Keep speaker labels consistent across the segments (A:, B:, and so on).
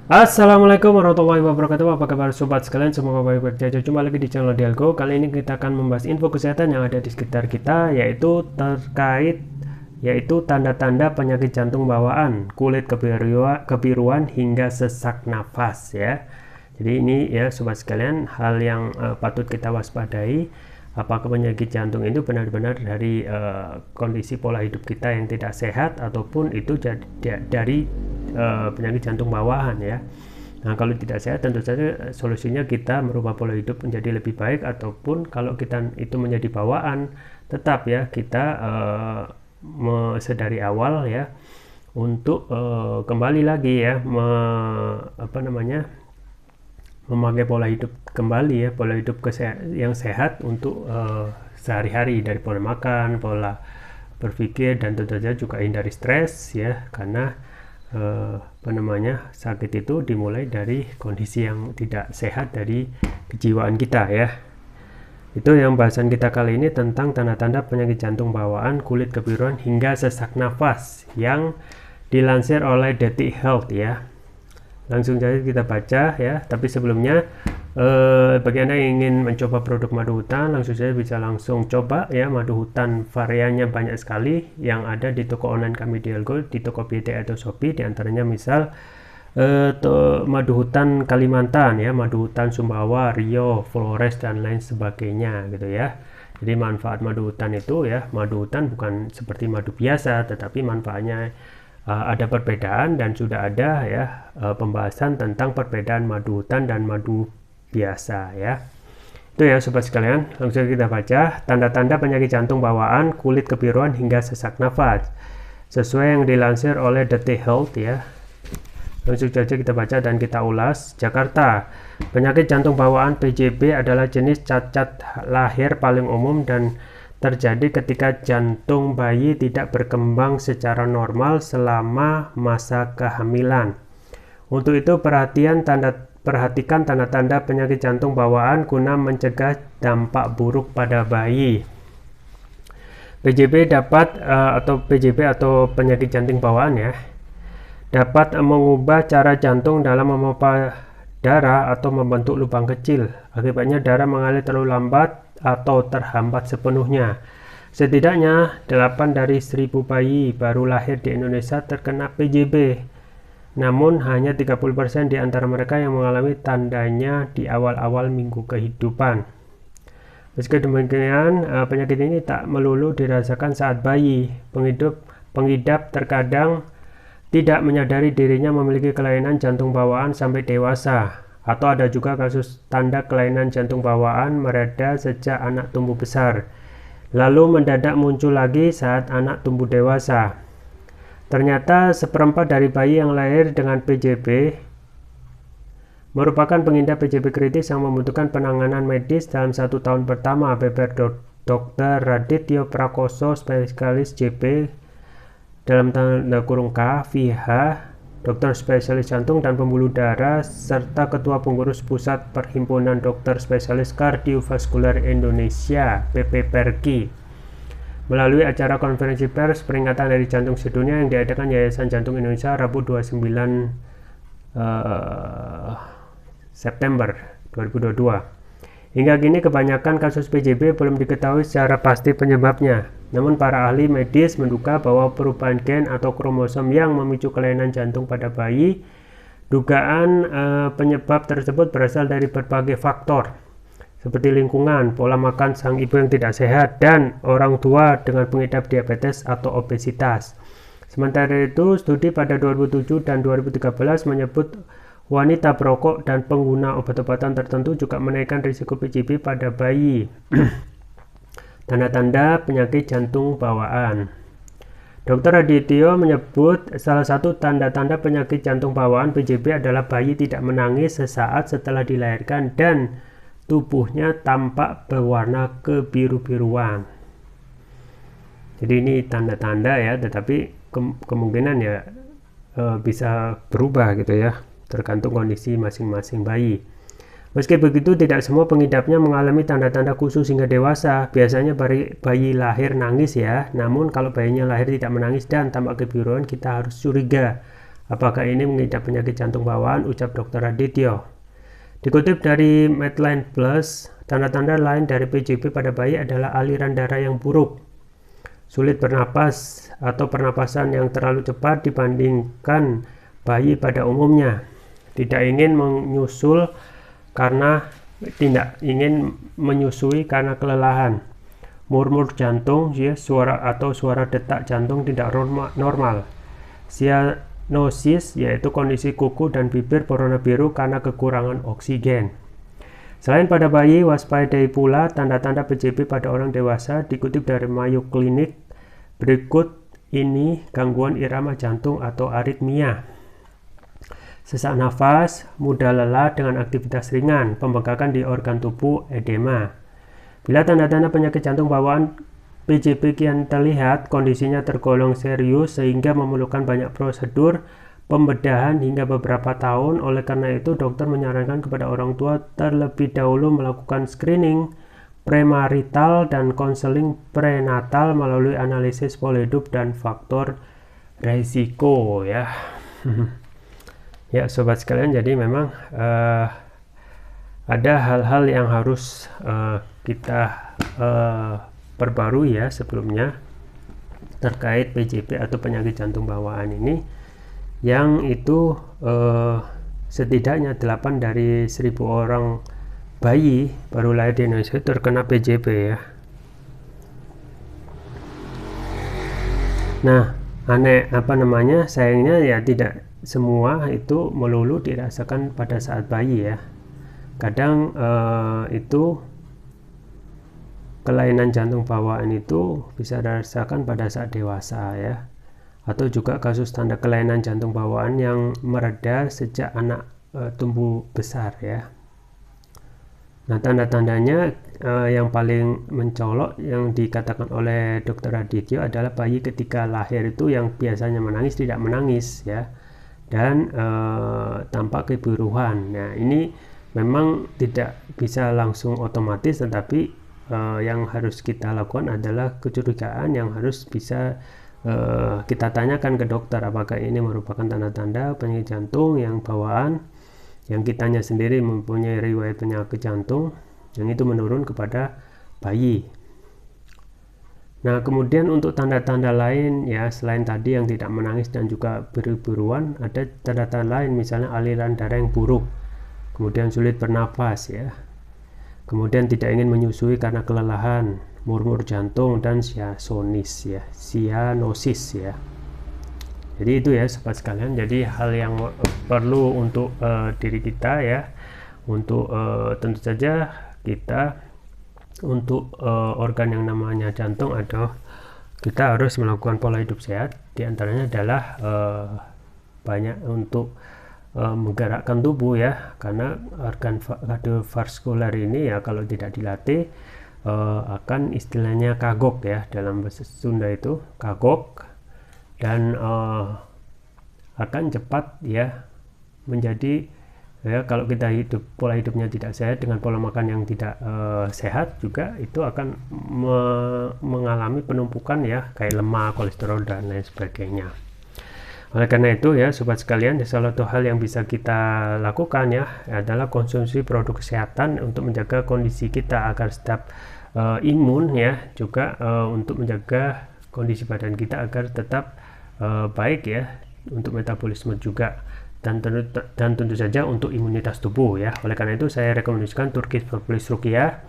A: Assalamualaikum warahmatullahi wabarakatuh. Apa kabar sobat sekalian? Semoga baik-baik saja. Jumpa lagi di channel Dialgo. Kali ini kita akan membahas info kesehatan yang ada di sekitar kita, yaitu terkait tanda-tanda penyakit jantung bawaan, kulit kebiruan hingga sesak nafas ya. Jadi ini ya sobat sekalian, hal yang patut kita waspadai. Apakah penyakit jantung itu benar-benar dari kondisi pola hidup kita yang tidak sehat, ataupun itu dari penyakit jantung bawaan ya. Nah, kalau tidak sehat tentu saja solusinya kita merubah pola hidup menjadi lebih baik, ataupun kalau kita itu menjadi bawaan, tetap ya kita sedari awal ya untuk kembali lagi ya memakai pola hidup kembali ya, pola hidup yang sehat untuk sehari-hari, dari pola makan, pola berpikir, dan tentu saja juga hindari stres ya, karena sakit itu dimulai dari kondisi yang tidak sehat dari kejiwaan kita ya. Itu yang bahasan kita kali ini, tentang tanda-tanda penyakit jantung bawaan, kulit kebiruan hingga sesak nafas, yang dilansir oleh Detik Health ya. Langsung saja kita baca ya, tapi sebelumnya bagi Anda yang ingin mencoba produk madu hutan, langsung saja bisa langsung coba ya. Madu hutan variannya banyak sekali yang ada di toko online kami Dialgo, di Tokopedia atau Shopee. Di antaranya misal madu hutan Kalimantan ya, madu hutan Sumbawa, Rio, Flores, dan lain sebagainya gitu ya. Jadi manfaat madu hutan itu ya, madu hutan bukan seperti madu biasa, tetapi manfaatnya ada perbedaan, dan sudah ada ya pembahasan tentang perbedaan madu hutan dan madu biasa ya. Itu ya sobat sekalian, langsung kita baca tanda-tanda penyakit jantung bawaan, kulit kebiruan hingga sesak nafas, sesuai yang dilansir oleh Detik Health ya. Langsung saja kita baca dan kita ulas. Jakarta, penyakit jantung bawaan PJB adalah jenis cacat lahir paling umum dan terjadi ketika jantung bayi tidak berkembang secara normal selama masa kehamilan. Untuk itu perhatikan tanda-tanda penyakit jantung bawaan guna mencegah dampak buruk pada bayi. PJB atau penyakit jantung bawaan ya, dapat mengubah cara jantung dalam memompa darah atau membentuk lubang kecil. Akibatnya darah mengalir terlalu lambat atau terhambat sepenuhnya. Setidaknya 8 dari 1000 bayi baru lahir di Indonesia terkena PJB. Namun hanya 30% di antara mereka yang mengalami tandanya di awal-awal minggu kehidupan. Meski demikian, penyakit ini tak melulu dirasakan saat bayi. Pengidap terkadang tidak menyadari dirinya memiliki kelainan jantung bawaan sampai dewasa. Atau ada juga kasus tanda kelainan jantung bawaan mereda sejak anak tumbuh besar, lalu mendadak muncul lagi saat anak tumbuh dewasa. Ternyata seperempat dari bayi yang lahir dengan PJB merupakan pengidap PJB kritis yang membutuhkan penanganan medis dalam 1 tahun pertama, beber Dr. Radityo Prakoso, spesialis JP dalam tanda kurung K, VH, dokter spesialis jantung dan pembuluh darah, serta Ketua Pengurus Pusat Perhimpunan Dokter Spesialis Kardiovaskular Indonesia (PPPERKI), melalui acara konferensi pers peringatan Hari Jantung Sedunia yang diadakan Yayasan Jantung Indonesia Rabu 29 September 2022. Hingga kini kebanyakan kasus PJB belum diketahui secara pasti penyebabnya. Namun para ahli medis menduga bahwa perubahan gen atau kromosom yang memicu kelainan jantung pada bayi, dugaan penyebab tersebut berasal dari berbagai faktor, seperti lingkungan, pola makan sang ibu yang tidak sehat, dan orang tua dengan pengidap diabetes atau obesitas. Sementara itu, studi pada 2007 dan 2013 menyebut wanita perokok dan pengguna obat-obatan tertentu juga menaikkan risiko PJB pada bayi. Tanda-tanda penyakit jantung bawaan. Dr. Radityo menyebut salah satu tanda-tanda penyakit jantung bawaan PJB adalah bayi tidak menangis sesaat setelah dilahirkan dan tubuhnya tampak berwarna kebiru-biruan. Jadi ini tanda-tanda ya, tetapi kemungkinan ya bisa berubah gitu ya, tergantung kondisi masing-masing bayi. Meski begitu, tidak semua pengidapnya mengalami tanda-tanda khusus hingga dewasa. Biasanya bayi lahir nangis ya, namun kalau bayinya lahir tidak menangis dan tampak kebiruan, kita harus curiga Apakah ini mengidap penyakit jantung bawaan? Ucap Dr. Adityo. Dikutip dari Medline Plus, tanda-tanda lain dari PJP pada bayi adalah aliran darah yang buruk, sulit bernapas, atau pernapasan yang terlalu cepat dibandingkan bayi pada umumnya, tidak ingin menyusui karena kelelahan, murmur jantung, ya, suara detak jantung tidak normal, cyanosis, yaitu kondisi kuku dan bibir berwarna biru karena kekurangan oksigen. Selain pada bayi, waspadai pula tanda-tanda PJP pada orang dewasa. Dikutip dari Mayo Clinic, berikut ini gangguan irama jantung atau aritmia: sesak nafas, mudah lelah dengan aktivitas ringan, pembengkakan di organ tubuh, edema. Bila tanda-tanda penyakit jantung bawaan PJP kian terlihat, kondisinya tergolong serius sehingga memerlukan banyak prosedur pembedahan hingga beberapa tahun. Oleh karena itu, dokter menyarankan kepada orang tua terlebih dahulu melakukan screening premarital dan konseling prenatal melalui analisis pola hidup dan faktor risiko, ya. Ya, sobat sekalian, jadi memang ada hal-hal yang harus kita perbarui ya sebelumnya terkait PJP atau penyakit jantung bawaan ini, yang itu setidaknya 8 dari 1000 orang bayi baru lahir di Indonesia terkena PJP, ya. Nah, sayangnya ya tidak semua itu melulu dirasakan pada saat bayi, ya. Kadang itu kelainan jantung bawaan itu bisa dirasakan pada saat dewasa, ya. Atau juga kasus tanda kelainan jantung bawaan yang mereda sejak anak tumbuh besar, ya. Nah, tanda-tandanya yang paling mencolok yang dikatakan oleh Dr. Adityo adalah bayi ketika lahir itu yang biasanya menangis tidak menangis, ya, dan tampak kebiruan. Nah, ini memang tidak bisa langsung otomatis, tetapi yang harus kita lakukan adalah kecurigaan yang harus bisa kita tanyakan ke dokter, apakah ini merupakan tanda-tanda penyakit jantung yang bawaan, yang kitanya sendiri mempunyai riwayat penyakit jantung yang itu menurun kepada bayi. Nah, kemudian untuk tanda-tanda lain, ya, selain tadi yang tidak menangis dan juga biru-biruan, ada tanda-tanda lain, misalnya aliran darah yang buruk, kemudian sulit bernapas, ya, kemudian tidak ingin menyusui karena kelelahan, murmur jantung, dan cyanosis, ya. Jadi itu ya sobat sekalian, jadi hal yang perlu untuk diri kita, ya, untuk tentu saja kita untuk organ yang namanya jantung, atau kita harus melakukan pola hidup sehat. Di antaranya adalah banyak untuk menggerakkan tubuh, ya, karena organ kardiovaskular ini ya kalau tidak dilatih akan istilahnya kagok, ya, dalam bahasa Sunda itu kagok, dan akan cepat, ya, menjadi, ya, kalau kita pola hidupnya tidak sehat dengan pola makan yang tidak sehat juga itu akan mengalami penumpukan, ya, kayak lemak, kolesterol, dan lain sebagainya. Oleh karena itu, ya, sobat sekalian, salah satu hal yang bisa kita lakukan, ya, adalah konsumsi produk kesehatan untuk menjaga kondisi kita agar tetap imun, ya, juga untuk menjaga kondisi badan kita agar tetap baik, ya, untuk metabolisme juga, dan tentu saja untuk imunitas tubuh, ya. Oleh karena itu saya rekomendasikan Turkish Propolis Ruqyah.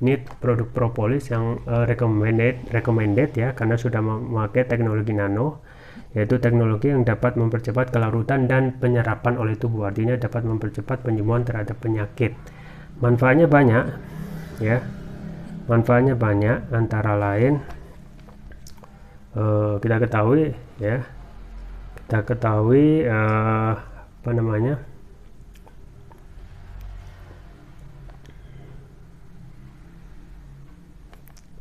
A: Ini produk propolis yang recommended, ya, karena sudah memakai teknologi nano, yaitu teknologi yang dapat mempercepat kelarutan dan penyerapan oleh tubuh, artinya dapat mempercepat penyembuhan terhadap penyakit. Manfaatnya banyak, ya, antara lain kita ketahui, ya,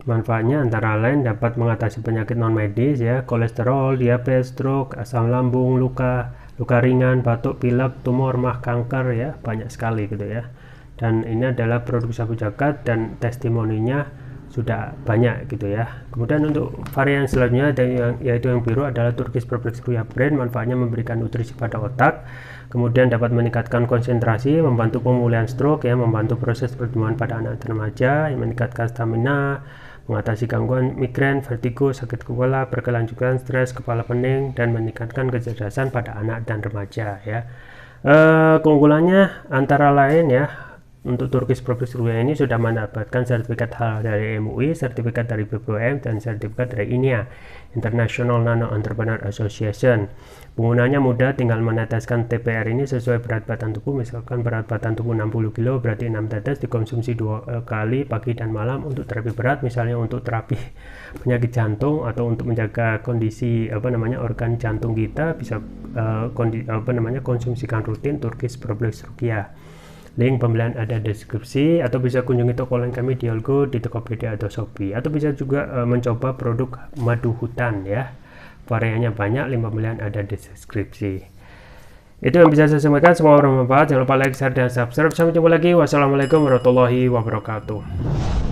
A: manfaatnya antara lain dapat mengatasi penyakit non medis, ya, kolesterol, diabetes, stroke, asam lambung, luka ringan, batuk, pilek, tumor, mah, kanker, ya, banyak sekali gitu, ya. Dan ini adalah produk sabu jagat dan testimoninya sudah banyak gitu ya. Kemudian untuk varian selanjutnya yaitu yang biru adalah Turkish Proplex Ruya Brand. Manfaatnya memberikan nutrisi pada otak, kemudian dapat meningkatkan konsentrasi, membantu pemulihan stroke ya, membantu proses pertumbuhan pada anak dan remaja, yang meningkatkan stamina, mengatasi gangguan migrain, vertigo, sakit kepala, berkelanjutan, stres, kepala pening, dan meningkatkan kecerdasan pada anak dan remaja ya. Keunggulannya antara lain ya, untuk Turkish Proplex Ruya ini sudah mendapatkan sertifikat halal dari MUI, sertifikat dari BPOM, dan sertifikat dari INEA, International Nano Entrepreneur Association. Penggunanya mudah, tinggal meneteskan TPR ini sesuai berat badan tubuh. Misalkan berat badan tubuh 60 kg, berarti 6 tetes, dikonsumsi 2 kali pagi dan malam untuk terapi berat, misalnya untuk terapi penyakit jantung atau untuk menjaga kondisi organ jantung kita, bisa konsumsikan rutin Turkish Proplex Ruya. Link pembelian ada di deskripsi, atau bisa kunjungi toko lain kami di Algo, di Tokopedia atau Shopee, atau bisa juga mencoba produk madu hutan ya. Variannya banyak, link pembelian ada di deskripsi. Itu yang bisa saya sampaikan, semoga bermanfaat. Jangan lupa like, share, dan subscribe. Sampai jumpa lagi. Wassalamualaikum warahmatullahi wabarakatuh.